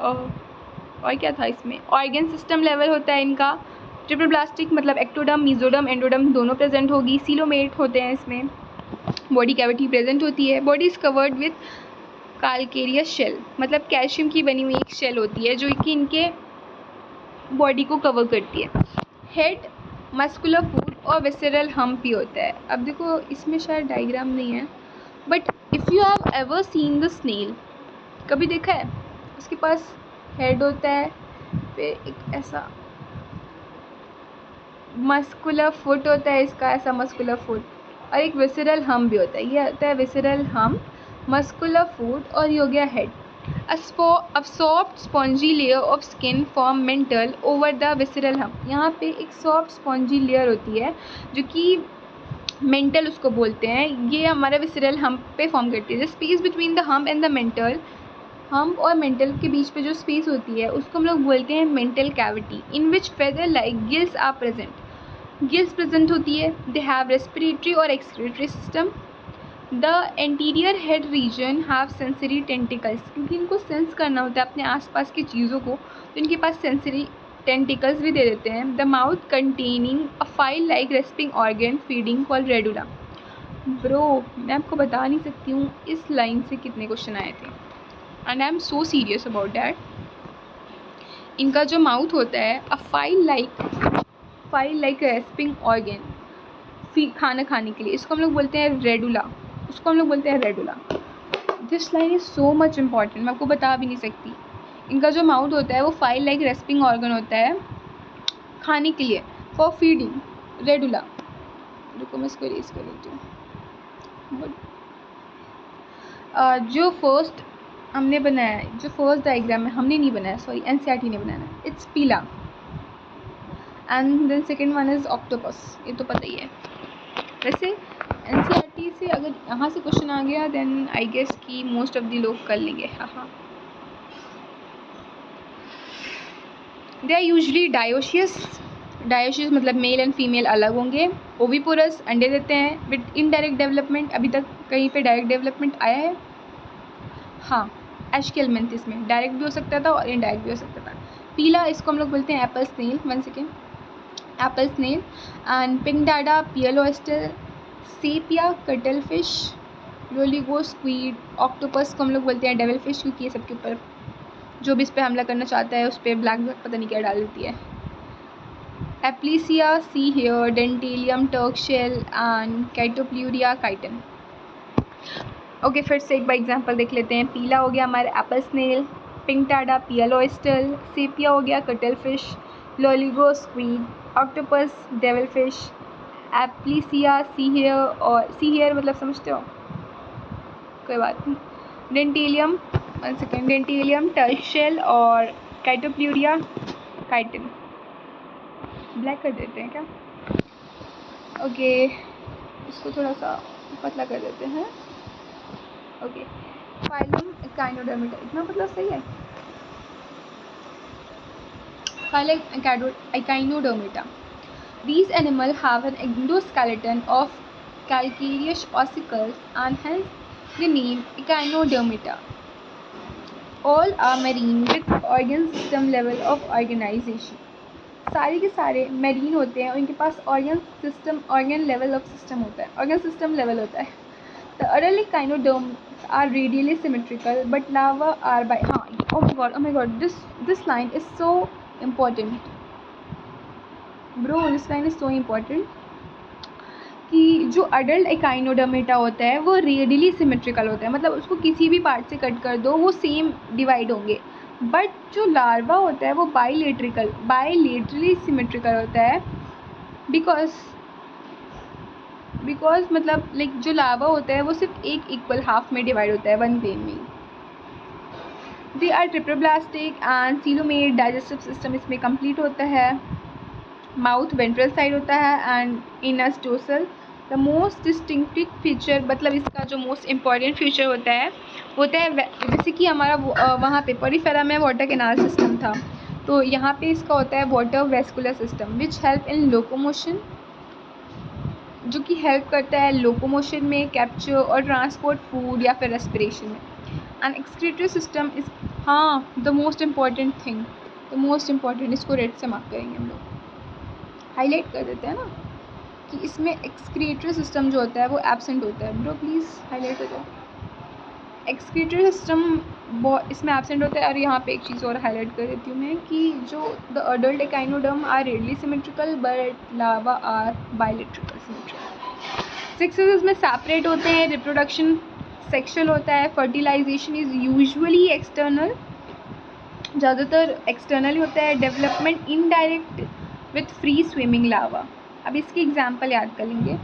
और क्या था इसमें, ऑर्गन सिस्टम लेवल होता है इनका, ट्रिप्लोब्लास्टिक मतलब एक्टोडर्म, मीजोडर्म, एंडोडर्म दोनों प्रेजेंट होगी। सीलोमेट होते हैं इसमें, बॉडी कैविटी प्रेजेंट होती है। Body is covered with calcareous shell, मतलब कैल्शियम की बनी हुई एक शेल होती है जो कि इनके बॉडी को कवर करती है। हेड, मस्कुलर फूड और विसरल हम्प भी होता है। अब देखो इसमें शायद डायग्राम नहीं है, but if you have ever seen the snail, कभी देखा है, उसके पास हेड होता है, फिर एक ऐसा मस्कुलर फुट होता है इसका, ऐसा मस्कुलर फुट, और एक विसरल हम्प भी होता है। ये होता है विसरल हम्प, मस्कुलर फुट, और ये हो गया head. A soft spongy layer of skin form mantle over the visceral hump, यहाँ पे एक सॉफ्ट स्पॉन्जी लेयर होती है जो कि मेंटल उसको बोलते हैं, ये हमारा विसरल हम्प पे फॉर्म करती है। Space between the hump and the mental, hump और मेंटल के बीच पे जो स्पेस होती है उसको हम लोग बोलते हैं mantle cavity, in which feather like gills are present, gills present होती है। दे हैव रेस्पिरेटरी और excretory system. The anterior head region have sensory tentacles, क्योंकि इनको सेंस करना होता है अपने आसपास की चीज़ों को, तो इनके पास सेंसरी टेंटिकल्स भी दे देते हैं। The mouth containing a file like respiring organ feeding called radula. Bro मैं आपको बता नहीं सकती हूँ इस लाइन से कितने क्वेश्चन आए थे, and I am so serious about that. इनका जो माउथ होता है, a file like respiring organ, खाना खाने के लिए, इसको हम लोग बोलते हैं रेडुला, उसको हम लोग बोलते हैं radula. This line is so much important, मैं आपको बता भी नहीं सकती। इनका जो माउथ होता है वो फाइल लाइक रेस्पिंग ऑर्गन होता है खाने के लिए, फॉर फीडिंग, रेडुला। रुको मैं इसको रेस कर लेती हूँ। जो फर्स्ट हमने बनाया है, जो फर्स्ट डायग्राम है, हमने नहीं बनाया, सॉरी एनसीईआरटी ने बनाया है, it's pila, and then second one is octopus, ये तो पता ही है। वैसे एनसीईआरटी से अगर यहाँ से क्वेश्चन आ गया देन आई गेस कि मोस्ट ऑफ दी लोग कर लेंगे। हाँ, they are usually dioecious, dioecious मतलब मेल एंड फीमेल अलग होंगे। ओविपोरस, अंडे देते हैं विद इनडायरेक्ट डेवलपमेंट, अभी तक कहीं पे डायरेक्ट डेवलपमेंट आया है? हाँ, एशकेलमेंथिस में डायरेक्ट भी हो सकता था और इनडायरेक्ट भी हो सकता था। पीला, इसको हम लोग बोलते हैं apple snail, 1 second, apple snail. And Pinctada, pearl oyster, Sepia, cuttlefish, Loligo, squid, octopus को हम लोग बोलते हैं डेविल फिश, क्योंकि ये सबके ऊपर जो भी इस पर हमला करना चाहता है उस पर ब्लैक ब्लैक पता नहीं क्या डाल देती है। Aplysia, sea hare, Dentalium, tusk shell, and Chaetopleura, chiton. Okay, फिर से एक बार एग्जांपल देख लेते हैं। पीला हो गया हमारे Apple snail, पिंगडाडा, pearl oyster, sepia हो गया cuttlefish, Loligo, squid, octopus, devil fish, Aplysia, sea hare, और सी हेयर मतलब समझते हो, कोई बात नहीं, Dentalium, 1 second, Dentalium, tusk shell, और कैटोप्ल्यूरिया, काइटन। ब्लैक कर देते हैं क्या? ओके, इसको थोड़ा सा पतला कर देते हैं। ओके, फाइलम एकाइनोडर्मिटा, इतना मतलब सही है। Phylum Echinodermata, these animals have an endoskeleton of calcareous ossicles, and hence the name Echinodermata. All are marine with organ system level of organization. सारे के सारे मेरीन होते हैं, उनके पास ऑर्गन लेवल ऑफ सिस्टम होता है, ऑर्गन सिस्टम लेवल होता है. The adult echinoderms are radially symmetrical, but larvae are by oh my god, this line is so important, bro. This line is so important कि जो अडल्ट एकाइनोडर्मेटा होता है वो रेडियली सिमेट्रिकल होता है, मतलब उसको किसी भी पार्ट से कट कर दो वो सेम डिवाइड होंगे. बट जो लार्वा होता है वो बाईलेटरली सिमेट्रिकल होता है, बिकॉज मतलब लाइक जो लार्वा होता है वो सिर्फ एक इक्वल हाफ में डिवाइड होता है, वन प्लेन में. They are triploblastic and coelomate. Digestive system इसमें कंप्लीट होता है. माउथ वेंट्रल साइड होता है and anus dorsal. The most distinctive feature, मतलब इसका जो मोस्ट इम्पॉर्टेंट फीचर होता है जैसे कि हमारा वहाँ पे पॉरीफेरा में वाटर कैनाल सिस्टम था, तो यहाँ पे इसका होता है water vascular system which help in locomotion, जो कि हेल्प करता है लोकोमोशन में, कैप्चर और ट्रांसपोर्ट फूड या फिर रेस्पिरेशन में. And excretory system is the most important thing, the most important. इसको रेड से मार्क करेंगे हम लोग, हाईलाइट कर देते हैं ना कि इसमें एक्सक्रीटरी सिस्टम जो होता है वो एब्सेंट होता है. ब्रो प्लीज़ हाईलाइट हो जाओ. एक्सक्रीटरी सिस्टम इसमें एब्सेंट होता है. और यहाँ पे एक चीज़ और हाईलाइट कर देती हूँ मैं कि जो the adult echinoderm are radially symmetrical but larva are bilateral symmetrical. Sexes में सेपरेट होते हैं. रिप्रोडक्शन सेक्शुअल होता है. फर्टिलाइजेशन इज़ यूजुअली एक्सटर्नल, ज़्यादातर एक्सटर्नल होता है. Development indirect with free swimming larva. अब इसके एग्जाम्पल याद कर लेंगे.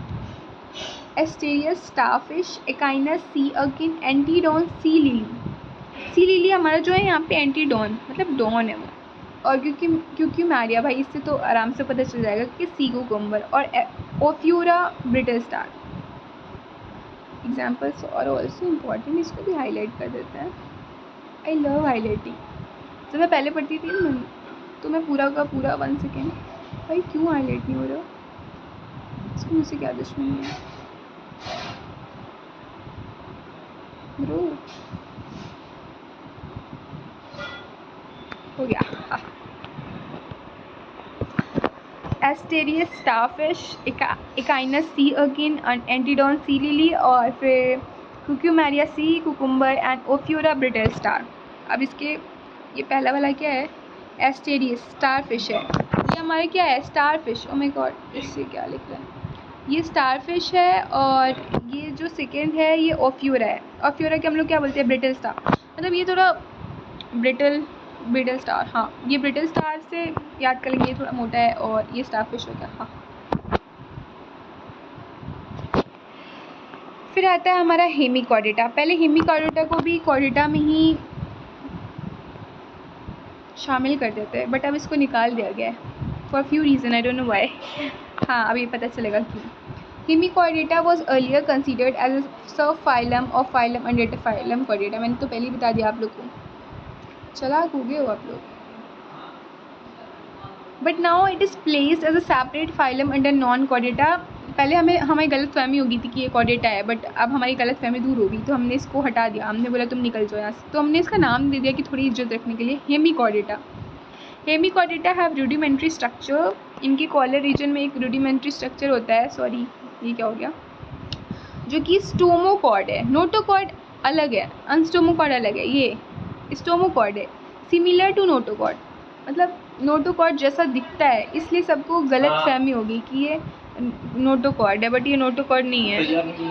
एस्टेरियस स्टारफिश, एकाइनस सी अकिन, Antedon sea lily. Sea lily हमारा जो है यहाँ पे एंटीडॉन मतलब डॉन है वो. और क्योंकि मैरिया भाई इससे तो आराम से पता चल जाएगा कि सी कुकुम्बर. और ओफ्यूरा ब्रिटल स्टार. एग्जाम्पल्स और ऑल्सो इम्पॉर्टेंट, इसको भी हाईलाइट कर देते हैं. I love highlighting. जब मैं पहले पढ़ती थी तो मैं पूरा का पूरा 1 सेकेंड भाई क्यों हाईलाइट नहीं हो रहा, इसको मुझसे क्या दुश्मनी है ब्रो. हो गया. एस्टेरियस स्टारफिश, एकाइनस सी अकिन, एंटीडॉन सी लिली, और फिर Cucumaria sea cucumber and Ophiura brittle star. अब इसके ये पहला वाला क्या है, एस्टेरियस स्टारफिश है. ये हमारे क्या है, स्टारफिश. ओ माय गॉड, इससे क्या लिख रहा है, ये स्टारफिश है. और ये जो सेकेंड है ये ओफ्यूरा है. ओफ्यूरा के हम लोग क्या बोलते हैं, ब्रिटल स्टार. मतलब ये थोड़ा ब्रिटल स्टार. हाँ, ये ब्रिटल स्टार से याद कर लेंगे, ये थोड़ा मोटा है और ये स्टारफिश होता है. हाँ, फिर आता है हमारा हेमिकॉर्डेटा. पहले हेमिकॉर्डेटा को भी कॉर्डेटा में ही शामिल कर देते हैं, बट अब इसको निकाल दिया गया है for few reason, I don't know why. हाँ, अभी पता चलेगा क्यों. Hemichordata was earlier considered as a sub phylum और फाइलम अंडर फाइलम कॉर्डेटा. मैंने तो पहले ही बता दिया आप लोग को, चलाक हो गए हो आप लोग. But now it is placed as a separate phylum under non chordata. पहले हमारी गलत फहमी हो गई थी कि ये कॉर्डेटा है, बट अब हमारी गलत फहमी दूर हो गई तो हमने इसको हटा दिया. हमने बोला तुम निकल जाओ यहाँ से, तो हमने इसका नाम दे दिया कि थोड़ी इज्जत रखने के लिए, Hemichordata. Hemichordata have rudimentary structure. इनके कॉलर रीजन में एक रूडिमेंट्री स्ट्रक्चर होता है. सॉरी, ये क्या हो गया, जो कि स्टोमोकॉर्ड है. नोटोकॉर्ड अलग है, अनस्टोमोकॉर्ड अलग है. ये स्टोमोकॉर्ड है, सिमिलर टू नोटोकॉर्ड. मतलब नोटोकॉर्ड जैसा दिखता है, इसलिए सबको गलत फहमी होगी कि ये नोटोकॉर्ड है, बट ये नोटोकॉर्ड नहीं है.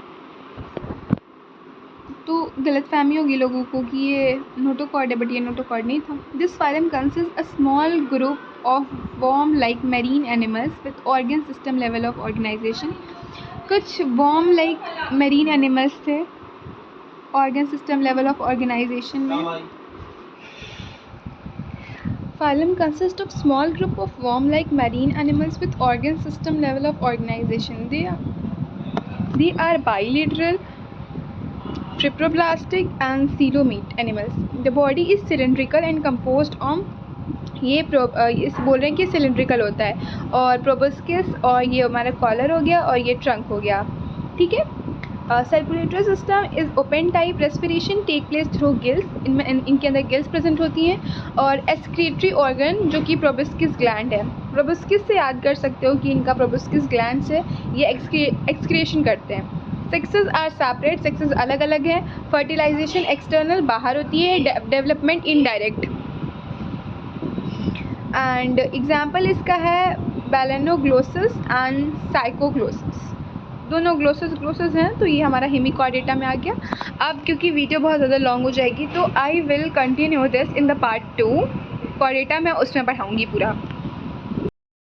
तो गलत फहमी होगी लोगों को कि ये नोटोकॉर्ड है, बट ये नोटोकॉर्ड नहीं था. This phylum consist a small group of worm like marine animals with organ system level of organization. कुछ वर्म लाइक मैरीन एनिमल्स थे organ system level of organisation में. Phylum consists of small group of worm-like marine animals with organ system level of organization. They are bilateral, triploblastic and coelomate animals. The body is cylindrical and composed of ये बोल रहे हैं कि सिलेंड्रिकल होता है. और प्रोबोस्किस, और ये हमारा कॉलर हो गया और ये ट्रंक हो गया. ठीक है। Circulatory system is open type respiration take place through gills, इनके अंदर गिल्स प्रेजेंट होती हैं। और एक्सक्रीटरी ऑर्गन जो कि प्रोबिस्किस ग्लैंड है, प्रोबिस्किस से याद कर सकते हो कि इनका प्रोबिस्किस ग्लैंड से ये एक्सक्रिएशन करते हैं। सेक्सेस आर सेपरेट, सेक्सेस अलग अलग हैं। फर्टिलाइजेशन एक्सटर्नल बाहर होती है, डेवलपमेंट इनडायरेक्ट। एंड एग्जाम्पल इसका है बैलेनोग्लोसिस एंड साइकोग्लोसिस, दोनों ग्लोसिस हैं। तो ये हमारा हेमिकॉर्डेटा में आ गया। अब क्योंकि वीडियो बहुत ज़्यादा लॉन्ग हो जाएगी तो I will continue this in the part 2। Chordata मैं उसमें पढ़ाऊँगी पूरा।